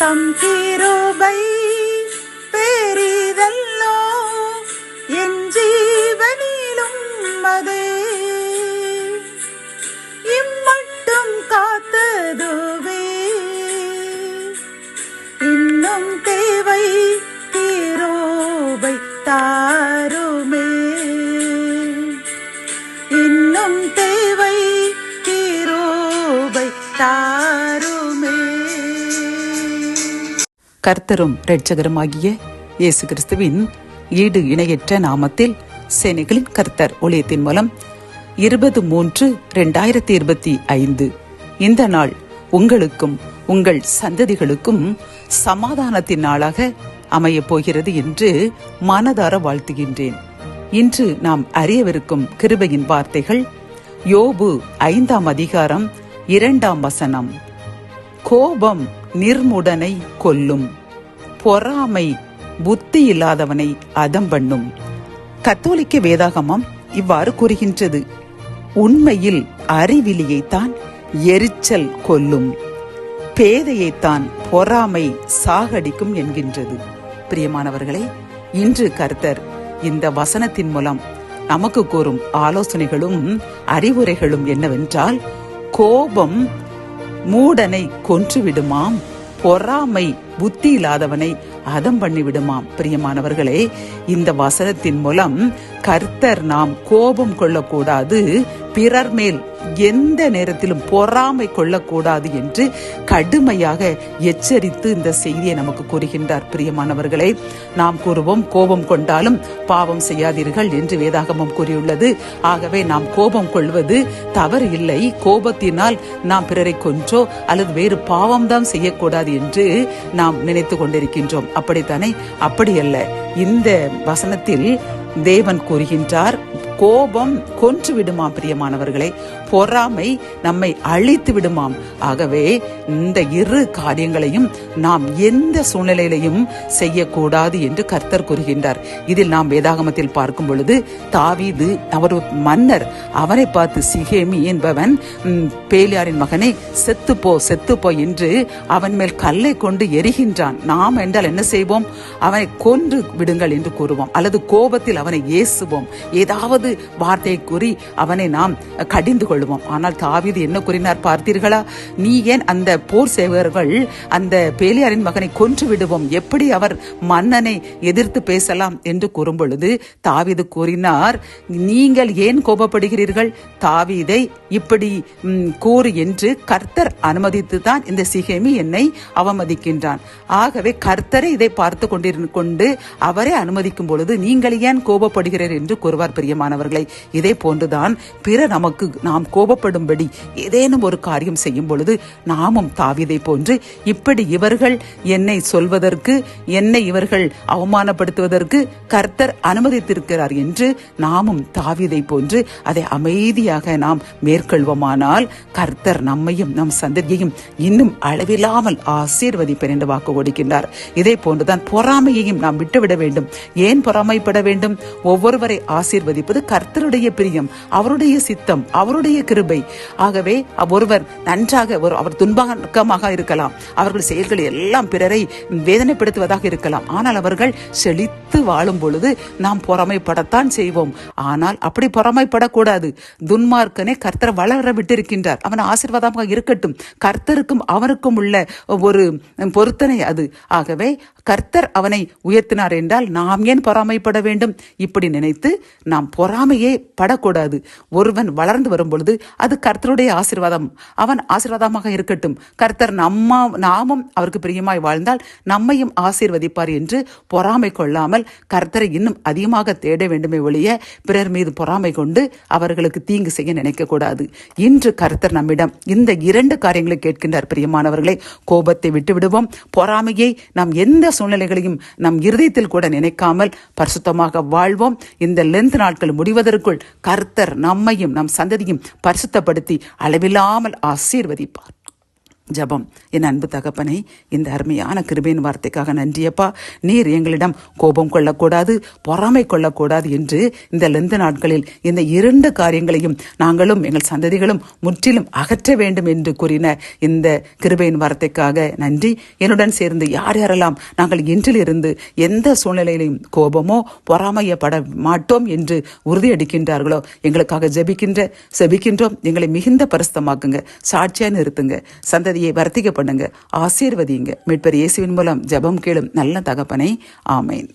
தம் கிருபை பெரிதல்லோ என் ஜீவனிலும் அதே இம்மட்டும் காத்ததுவே இன்னும் தேவை கிருபை தாருமே இன்னும் தேவை கிருபை தாருமே. கர்த்தரும் இரட்சகருமாகிய இயேசு கிறிஸ்துவின் ஈடு இணையற்ற நாமத்தில் சேனைகளின் கர்த்தர் ஊழியத்தின் மூலம் 20/3/2025 இந்த நாள் உங்களுக்கும் உங்கள் சந்ததிகளுக்கும் சமாதானத்தின் நாளாக அமையப் போகிறது என்று மனதார வாழ்த்துகின்றேன். இன்று நாம் அறியவிருக்கும் கிருபையின் வார்த்தைகள் யோபு 5ஆம் அதிகாரம் 2ஆம் வசனம். கோபம் நிர்முடனை கொல்லும், பொறாமை புத்தி இல்லாதவனை அதம் பண்ணும். கத்தோலிக்க வேதாகமம் இவ்வாறு கூறுகின்றது, உண்மையில் அறிவிலியைத்தான் எரிச்சல் கொல்லும், பேதையைத்தான் பொறாமை சாகடிக்கும் என்கின்றது. பிரியமானவர்களே, இன்று கர்த்தர் இந்த வசனத்தின் மூலம் நமக்கு கூறும் ஆலோசனைகளும் அறிவுரைகளும் என்னவென்றால், கோபம் மூடனை கொன்றுவிடுமாம், பொறாமை புத்தி இல்லாதவனை அதம் பண்ணிவிடுமாம். பிரியமானவர்களே, இந்த வசனத்தின் மூலம் கர்த்தர் நாம் கோபம் கொள்ளக்கூடாது, பிறர் மேல் எந்த நேரத்திலும் பொறாமை கொள்ளக்கூடாது என்று கடுமையாக எச்சரித்து இந்த செய்தியை நமக்கு கூறுகின்றார். பிரியமானவர்களே, நாம் கூறுவோம் கோபம் கொண்டாலும் பாவம் செய்யாதீர்கள் என்று வேதாகமம் கூறியுள்ளது. ஆகவே நாம் கோபம் கொள்வது தவறு இல்லை. கோபத்தினால் நாம் பிறரை கொன்றோ அல்லது வேறு பாவம்தான் செய்யக்கூடாது என்று நாம் நினைத்து கொண்டிருக்கின்றோம். அப்படித்தானே? அப்படியல்ல. இந்த வசனத்தில் தேவன் கூறுகின்றார், கோபம் கொன்று விடுமாம். பிரியமானவர்களே, பொறாமை நம்மை அழித்து விடுமாம். ஆகவே இந்த இரு காரியங்களையும் நாம் எந்த சூழ்நிலையிலையும் செய்யக்கூடாது என்று கர்த்தர் கூறுகின்றார். இதில் நாம் வேதாகமத்தில் பார்க்கும் பொழுது, தாவீது அவர் மன்னர், அவனை பார்த்து சிகேமி என்பவன் பேலியாரின் மகனை செத்துப்போ செத்துப்போ என்று அவன் மேல் கல்லை கொண்டு எரிகின்றான். நாம் என்றால் என்ன செய்வோம்? அவனை கொன்று விடுங்கள் என்று கூறுவோம், அல்லது கோபத்தில் அவனை ஏசுவோம், ஏதாவது வார்த்தையை கூறி அவனை நாம் கடிந்து கொள்வோம். ஆனால் தாவீது என்ன கூறினார் பார்த்தீர்களா? நீ ஏன் அந்த போர் சேவகர்கள் அந்த பேலியாரின் மகனை கொன்று விடுவோம், எப்படி அவர் மன்னனை எதிர்த்து பேசலாம் என்று கூறும் பொழுது தாவீது கூறினார், நீங்கள் ஏன் கோபப்படுகிறீர்கள்? தாவீதை இப்படி கூறு என்று கர்த்தர் அனுமதித்து தான் இந்த சிகேமி என்னை அவமதிக்கின்றான். ஆகவே கர்த்தரை இதை பார்த்து கொண்டு அவரை அனுமதிக்கும் பொழுது நீங்கள் ஏன் கோபப்படுகிறீர்கள் என்று கூறுவார். பிரியமானவர்களை, இதே போன்றுதான் பிற நமக்கு நாம் கோபப்படும்படி ஏதேனும் ஒரு காரியம் செய்யும் பொழுது நாமும் தாவீதை போன்று இப்படி இவர்கள் என்னை சொல்வதற்கு, என்னை இவர்கள் அவமானப்படுத்துவதற்கு கர்த்தர் அனுமதித்திருக்கிறார் என்று நாமும் தாவீதை போன்று அதை அமைதியாக நாம் மேற்கொள்வோமானால் கர்த்தர் நம்மையும் நம் சந்ததியையும் இன்னும் அளவில்லாமல் ஆசீர்வதிப்பேன் என்று வாக்கு கொடுக்கின்றார். இதே போன்றுதான் பொறாமையையும் நாம் விட்டுவிட வேண்டும். ஏன் பொறாமைப்பட வேண்டும்? ஒவ்வொருவரை ஆசீர்வதிப்பது கர்த்தருடைய பிரியம், அவருடைய சித்தம், அவருடைய கிருபை. ஆகவே ஒருவர் நன்றாக அவர் துன்பாக்கமாக இருக்கலாம், அவர்கள் செயல்கள் எல்லாம் பிறரை வேதனைப்படுத்துவதாக இருக்கலாம், ஆனால் அவர்கள் செழித்து வாழும் பொழுது நாம் பொறாமைப்படத்தான் செய்வோம். ஆனால் அப்படி பொறாமைப்படக்கூடாது. துன்மார்க்கனை கர்த்தர் வளர விட்டிருக்கின்றார், அவன் ஆசீர்வாதமாக இருக்கட்டும். கர்த்தருக்கும் அவனுக்கும் உள்ள ஒரு பொருத்தனை அது. ஆகவே கர்த்தர் அவனை உயர்த்தினார் என்றால் நாம் ஏன் பொறாமைப்பட வேண்டும்? இப்படி நினைத்து நாம் பொறாமையே படக்கூடாது. ஒருவன் வளர்ந்து வரும் பொழுது அது கர்த்தருடைய ஆசீர்வாதம், அவன் ஆசீர்வாதமாக இருக்கட்டும். கர்த்தர் நாமும் அவருக்கு பிரியமாய் வாழ்ந்தால் நம்மையும் ஆசீர்வதிப்பார் என்று பொறாமை கொள்ளாமல் கர்த்தரை இன்னும் அதிகமாக தேட வேண்டுமே ஒழிய பிறர் மீது பொறாமை கொண்டு அவர்களுக்கு தீங்கு செய்ய நினைக்க கூடாது. இன்று கர்த்தர் நம்மிடம் இந்த 2 காரியங்களை கேட்கின்றார். பிரியமானவர்களை, கோபத்தை விட்டு விடுவோம். பொறாமையை நாம் எந்த சூழ்நிலைகளையும் நம் இருதயத்தில் கூட நினைக்காமல் பரிசுத்தமாக வாழ்வோம். இந்த லென்த் நாட்கள் முடிவதற்குள் கர்த்தர் நம்மையும் நம் சந்ததியும் பரிசுத்தப்படுத்தி அளவில்லாமல் ஆசீர்வதிப்பார். ஜபம். என் அன்பு தகப்பனை, இந்த அருமையான கிருபையின் வார்த்தைக்காக நன்றியப்பா. நீர் எங்களிடம் கோபம் கொள்ளக்கூடாது, பொறாமை கொள்ளக்கூடாது என்று இந்த லெந்து நாட்களில் இந்த 2 காரியங்களையும் நாங்களும் எங்கள் சந்ததிகளும் முற்றிலும் அகற்ற வேண்டும் என்று கூறின இந்த கிருபையின் வார்த்தைக்காக நன்றி. என்னுடன் சேர்ந்து யார் யாரெல்லாம் நாங்கள் இன்றிலிருந்து எந்த சூழ்நிலையிலும் கோபமோ பொறாமையப்பட மாட்டோம் என்று உறுதியளிக்கின்றார்களோ எங்களுக்காக செபிக்கின்றோம். எங்களை மிகுந்த பரிசுத்தமாக்குங்க, சாட்சியா நிறுத்துங்க, சந்ததியை வர்த்திக்க பண்ணுங்க, ஆசீர்வதிங்க. மீட்பர் இயேசுவின் மூலம் ஜெபம் கேளும் நல்ல தகப்பனே, ஆமேன்.